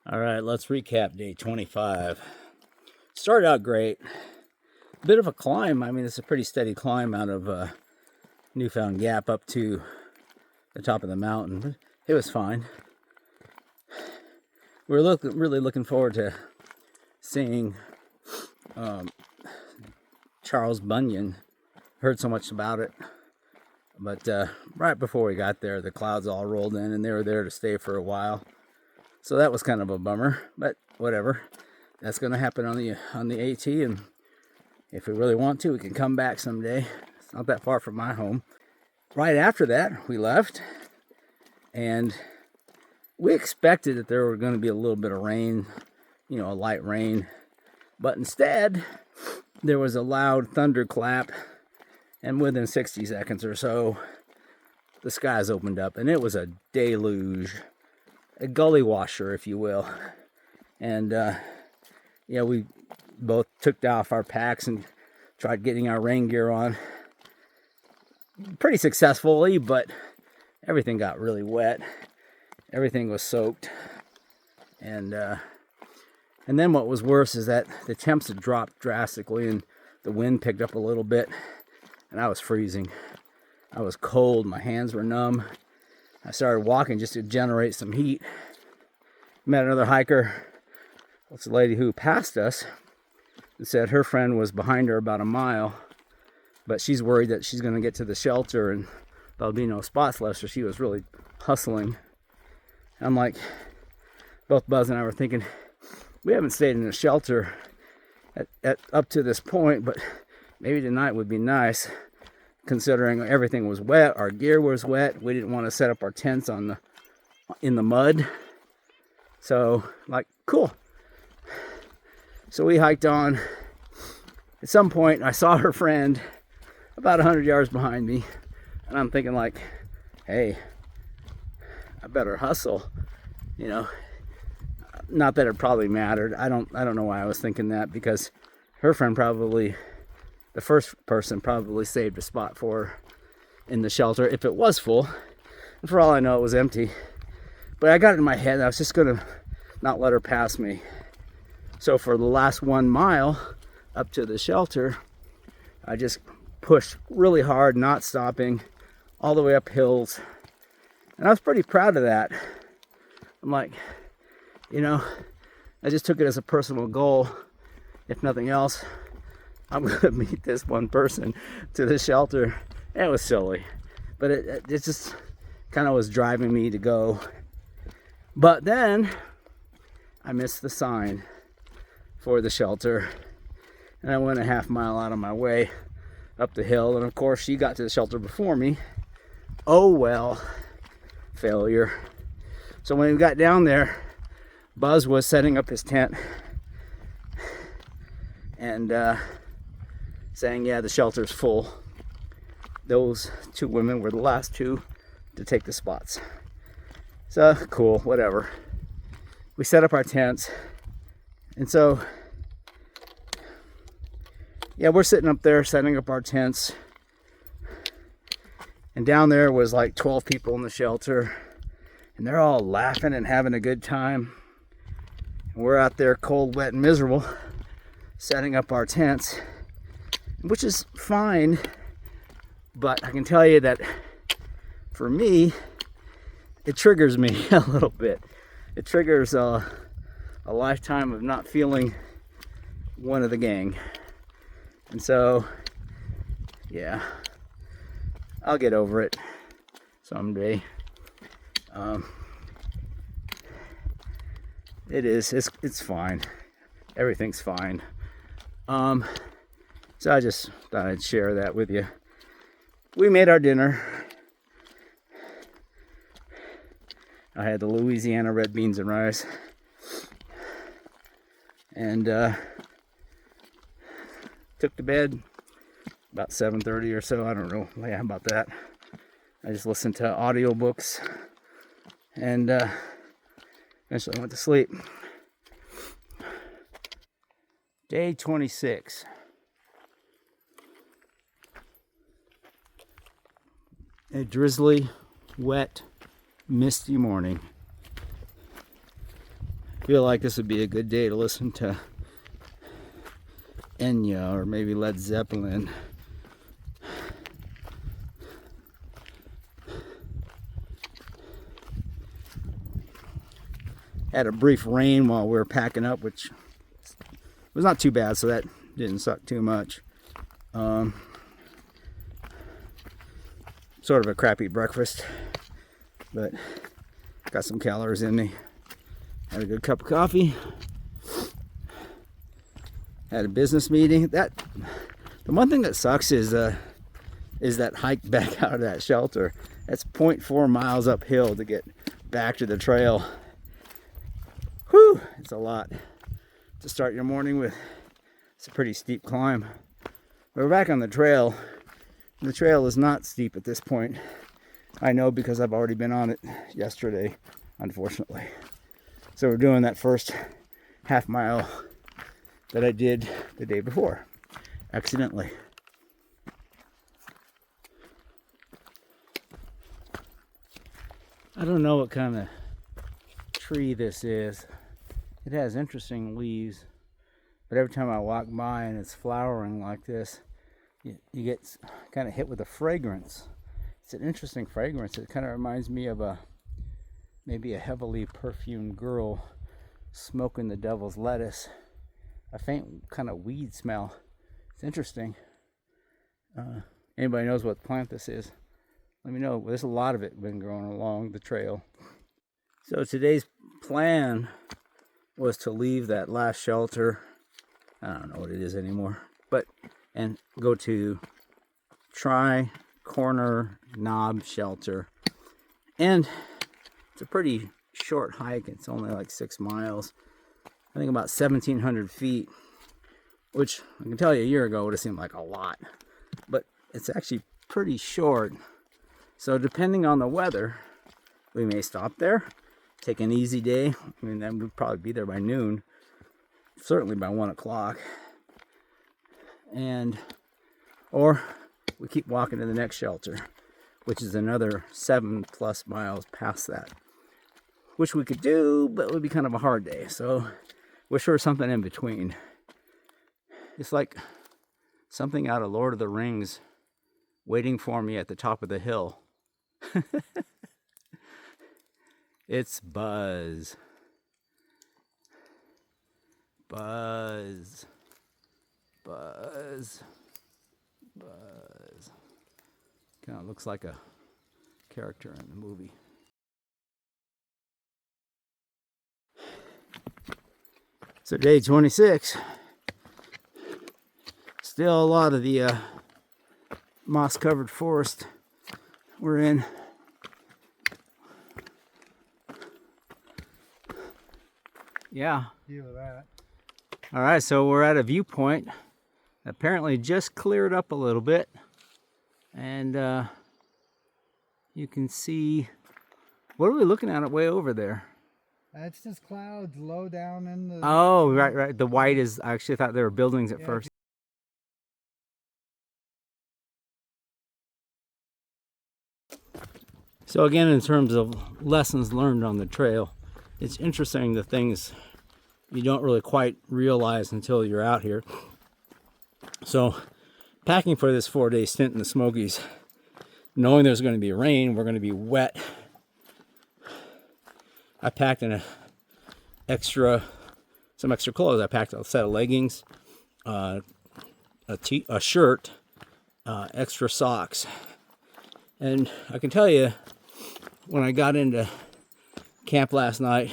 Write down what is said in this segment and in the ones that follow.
All right, let's recap day 25. Started out great. Bit of a climb. I mean, it's a pretty steady climb out of Newfound Gap up to the top of the mountain. But it was fine. We were really looking forward to seeing Charles Bunyan. Heard so much about it. But right before we got there, the clouds all rolled in and they were there to stay for a while. So that was kind of a bummer, but whatever. That's going to happen on the AT, and if we really want to, we can come back someday. It's not that far from my home. Right after that, we left, and we expected that there were going to be a little bit of rain, a light rain, but instead, there was a loud thunderclap, and within 60 seconds or so, the skies opened up, and it was a deluge. A gully washer, if you will. And we both took off our packs and tried getting our rain gear on pretty successfully, but everything got really wet. Everything was soaked. And then what was worse is that the temps had dropped drastically and the wind picked up a little bit, and I was freezing. I was cold, my hands were numb. I started walking just to generate some heat. Met another hiker. It's a lady who passed us and said her friend was behind her about a mile, but she's worried that she's going to get to the shelter and there'll be no spots left, so she was really hustling. I'm like, both Buzz and I were thinking, we haven't stayed in a shelter at up to this point, but maybe tonight would be nice. Considering everything was wet, our gear was wet, we didn't want to set up our tents in the mud. So, cool. So we hiked on. At some point, I saw her friend about 100 yards behind me, and I'm thinking hey, I better hustle. Not that it probably mattered. I don't know why I was thinking that, because her friend the first person probably saved a spot for her in the shelter if it was full. And for all I know, it was empty. But I got it in my head that I was just going to not let her pass me. So for the last 1 mile up to the shelter, I just pushed really hard, not stopping, all the way up hills. And I was pretty proud of that. I'm like, I just took it as a personal goal. If nothing else, I'm going to meet this one person to the shelter. And it was silly, but it just kind of was driving me to go. But then I missed the sign for the shelter, and I went a half mile out of my way up the hill, and of course she got to the shelter before me. Oh well, failure. So when we got down there, Buzz was setting up his tent and saying, yeah, the shelter's full. Those 2 women were the last 2 to take the spots. So, cool, whatever. We set up our tents. And so, yeah, we're sitting up there setting up our tents. And down there was 12 people in the shelter. And they're all laughing and having a good time. And we're out there cold, wet, and miserable, setting up our tents, which is fine, but I can tell you that for me, it triggers me a little bit. It triggers a lifetime of not feeling one of the gang. And so, yeah, I'll get over it someday. It's fine. Everything's fine. So I just thought I'd share that with you. We made our dinner. I had the Louisiana red beans and rice. And took to bed about 7:30 or so. I don't know. Yeah, about that. I just listened to audiobooks and eventually went to sleep. Day 26. A drizzly, wet, misty morning. feel like this would be a good day to listen to Enya or maybe Led Zeppelin. Had a brief rain while we were packing up, which was not too bad, so that didn't suck too much. Sort of a crappy breakfast, but got some calories in me. Had a good cup of coffee. Had a business meeting. The one thing that sucks is that hike back out of that shelter. That's 0.4 miles uphill to get back to the trail. Whew, it's a lot to start your morning with. It's a pretty steep climb. We're back on the trail. The trail is not steep at this point. I know because I've already been on it yesterday, unfortunately. So we're doing that first half mile that I did the day before, accidentally. I don't know what kind of tree this is. It has interesting leaves, but every time I walk by and it's flowering like this, you get kind of hit with a fragrance. It's an interesting fragrance. It kind of reminds me of maybe a heavily perfumed girl smoking the devil's lettuce. A faint kind of weed smell. It's interesting. Anybody knows what plant this is? Let me know. There's a lot of it been growing along the trail. So today's plan was to leave that last shelter. I don't know what it is anymore, and go to Pecks Corner Knob Shelter. And it's a pretty short hike. It's only like 6 miles. I think about 1,700 feet, which I can tell you a year ago would have seemed like a lot, but it's actually pretty short. So depending on the weather, we may stop there, take an easy day. I mean, then we'd probably be there by noon, certainly by 1 o'clock. Or we keep walking to the next shelter, which is another 7+ miles past that, which we could do, but it would be kind of a hard day. So wish there was something in between. It's like something out of Lord of the Rings waiting for me at the top of the hill. It's Buzz. Buzz. Buzz. Buzz. Kind of looks like a character in the movie. So day 26. Still a lot of the moss-covered forest we're in. Yeah. Feel that. All right, so we're at a viewpoint. Apparently just cleared up a little bit. And you can see, what are we looking at way over there? It's just clouds low down in the... Oh, right. The white is, I actually thought they were buildings at first. So again, in terms of lessons learned on the trail, it's interesting the things you don't really quite realize until you're out here. So packing for this 4-day stint in the Smokies, knowing there's going to be rain, we're going to be wet. I packed some extra clothes. I packed a set of leggings, a shirt, extra socks. And I can tell you, when I got into camp last night,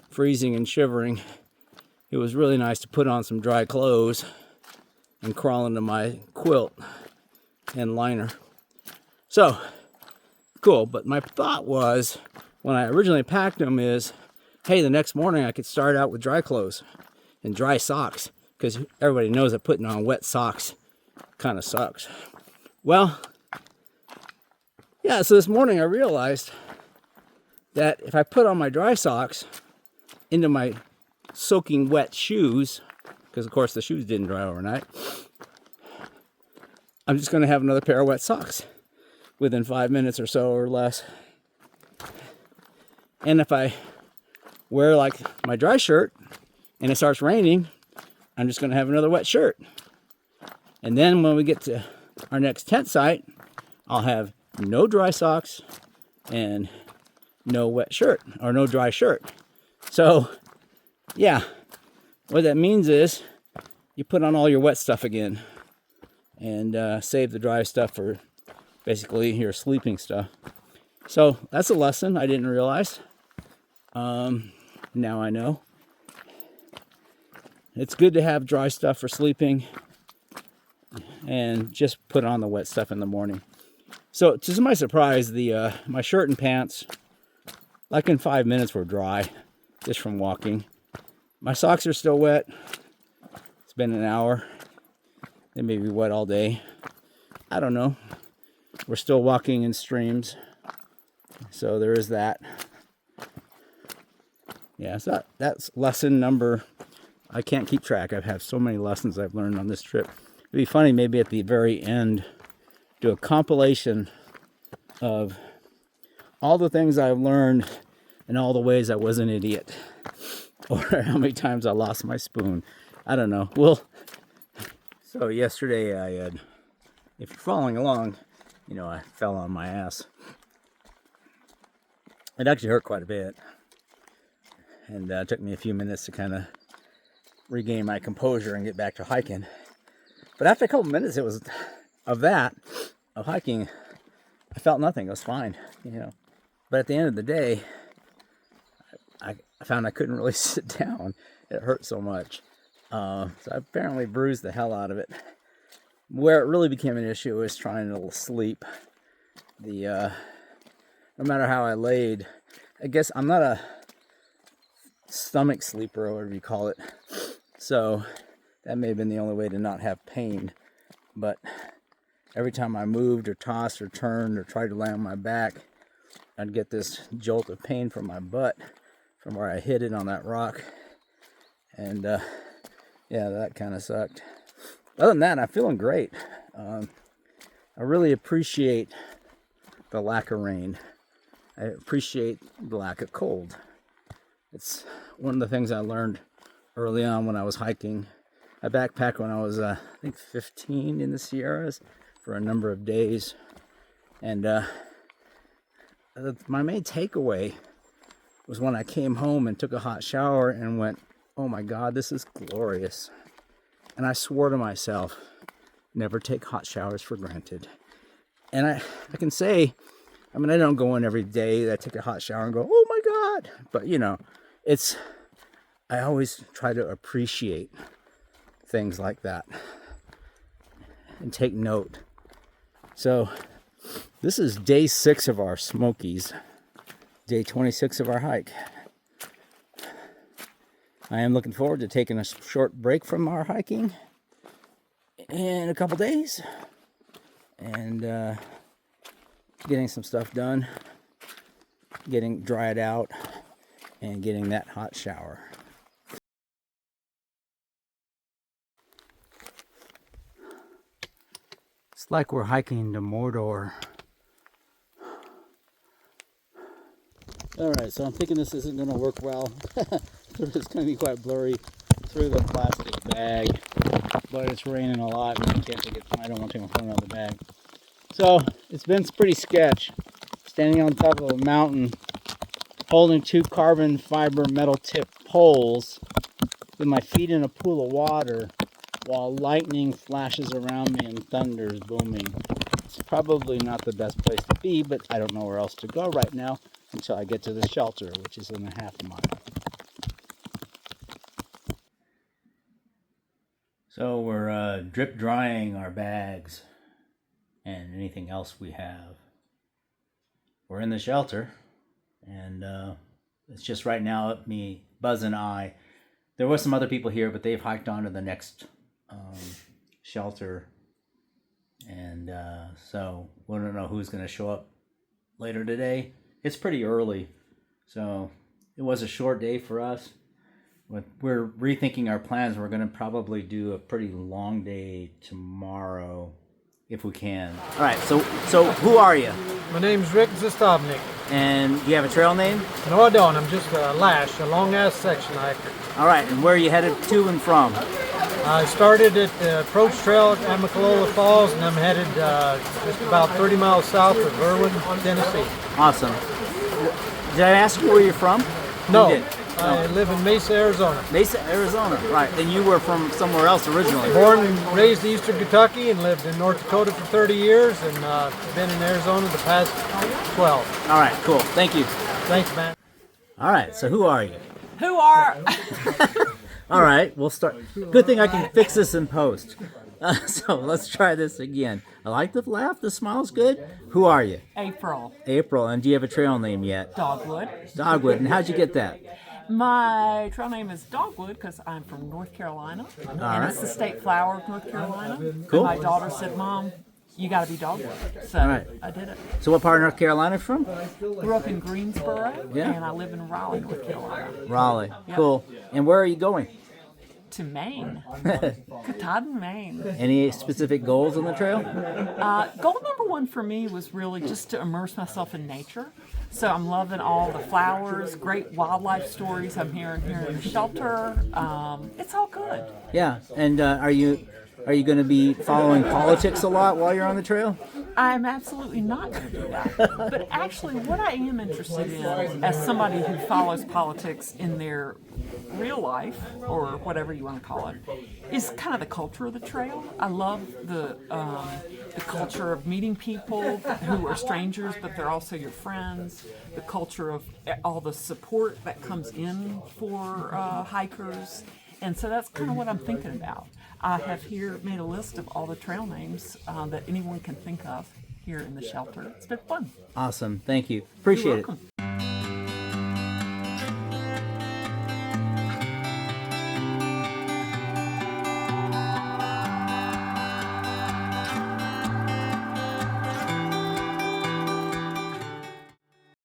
freezing and shivering, it was really nice to put on some dry clothes and crawl into my quilt and liner. So, cool. But my thought was, when I originally packed them, is, hey, the next morning I could start out with dry clothes and dry socks, because everybody knows that putting on wet socks kind of sucks. Well, yeah, so this morning I realized that if I put on my dry socks into my soaking wet shoes, because of course the shoes didn't dry overnight, I'm just going to have another pair of wet socks within 5 minutes or so or less. And if I wear like my dry shirt and it starts raining, I'm just going to have another wet shirt. And then when we get to our next tent site, I'll have no dry socks and no wet shirt or no dry shirt. So yeah, what that means is you put on all your wet stuff again and save the dry stuff for basically your sleeping stuff. So that's a lesson I didn't realize. Now I know. It's good to have dry stuff for sleeping and just put on the wet stuff in the morning. So to my surprise, my shirt and pants, like in 5 minutes, were dry just from walking. My socks are still wet. It's been an hour. They may be wet all day. I don't know. We're still walking in streams, so there is that. Yeah, so that's lesson number. I can't keep track. I've had so many lessons I've learned on this trip. It'd be funny maybe at the very end do a compilation of all the things I've learned and all the ways I was an idiot, or how many times I lost my spoon. I don't know. Well, so yesterday I had, if you're following along, you know, I fell on my ass. It actually hurt quite a bit, and it took me a few minutes to kind of regain my composure and get back to hiking. But after a couple minutes, of hiking, I felt nothing. It was fine, you know. But at the end of the day, I found I couldn't really sit down. It hurt so much. So I apparently bruised the hell out of it. Where it really became an issue was trying to sleep. No matter how I laid, I guess I'm not a stomach sleeper or whatever you call it. So that may have been the only way to not have pain. But every time I moved or tossed or turned or tried to lay on my back, I'd get this jolt of pain from my butt from where I hit it on that rock. And yeah, that kind of sucked. Other than that, I'm feeling great. I really appreciate the lack of rain. I appreciate the lack of cold. It's one of the things I learned early on when I was hiking. I backpacked when I was, I think, 15 in the Sierras for a number of days. And my main takeaway was when I came home and took a hot shower and went, oh my God, this is glorious. And I swore to myself, never take hot showers for granted. And I can say, I mean, I don't go in every day that I take a hot shower and go, oh my God. But, you know, I always try to appreciate things like that and take note. So this is day 6 of our Smokies, day 26 of our hike. I am looking forward to taking a short break from our hiking in a couple days and getting some stuff done, getting dried out, and getting that hot shower. It's like we're hiking to Mordor. Alright, so I'm thinking this isn't going to work well. It's going to be quite blurry through the plastic bag, but it's raining a lot and I don't want to take my phone out of the bag. So it's been pretty sketch. Standing on top of a mountain, holding 2 carbon fiber metal tip poles with my feet in a pool of water while lightning flashes around me and thunder is booming. It's probably not the best place to be, but I don't know where else to go right now until I get to the shelter, which is in a half mile. So we're drip drying our bags and anything else we have. We're in the shelter, and it's just right now me, Buzz, and I. There were some other people here, but they've hiked on to the next shelter, and so we don't know who's going to show up later today. It's pretty early, so it was a short day for us. We're rethinking our plans. We're going to probably do a pretty long day tomorrow, if we can. All right, so who are you? My name's Rick Zastavnik. And do you have a trail name? No, I don't. I'm just a lash, a long-ass section hiker. All right, and where are you headed to and from? I started at the Approach Trail at Amicalola Falls, and I'm headed just about 30 miles south of Irwin, Tennessee. Awesome. Did I ask you where you're from? No, You did. I live in Mesa, Arizona. Mesa, Arizona. Right, and you were from somewhere else originally. Born and raised in Eastern Kentucky and lived in North Dakota for 30 years, and been in Arizona the past 12. All right, cool. Thank you. Thanks, man. All right, so who are you? Who are? All right, we'll start. Good thing I can fix this in post. So let's try this again. I like the laugh. The smile's good. Who are you? April. April. And do you have a trail name yet? Dogwood. Dogwood. And how'd you get that? My trail name is Dogwood because I'm from North Carolina. right. It's the state flower of North Carolina. Cool. And my daughter said, Mom, you got to be Dogwood. So right. I did it. So what part of North Carolina from? Grew up in Greensboro, Yeah. and I live in Raleigh, North Carolina. Raleigh. Yep. Cool. And where are you going? To Maine. Katahdin, Maine. Any specific goals on the trail? Goal number one for me was really just to immerse myself in nature. So I'm loving all the flowers, great wildlife stories I'm hearing here in the shelter. It's all good. Yeah. And are you going to be following politics a lot while you're on the trail? I'm absolutely not going to do that. But actually, what I am interested in, as somebody who follows politics in their real life, or whatever you want to call it, is kind of the culture of the trail. I love the culture of meeting people who are strangers, but they're also your friends. The culture of all the support that comes in for hikers. And so that's kind of what I'm thinking about. I have here made a list of all the trail names that anyone can think of here in the shelter. It's been fun. Awesome. Thank you. Appreciate You're it. welcome.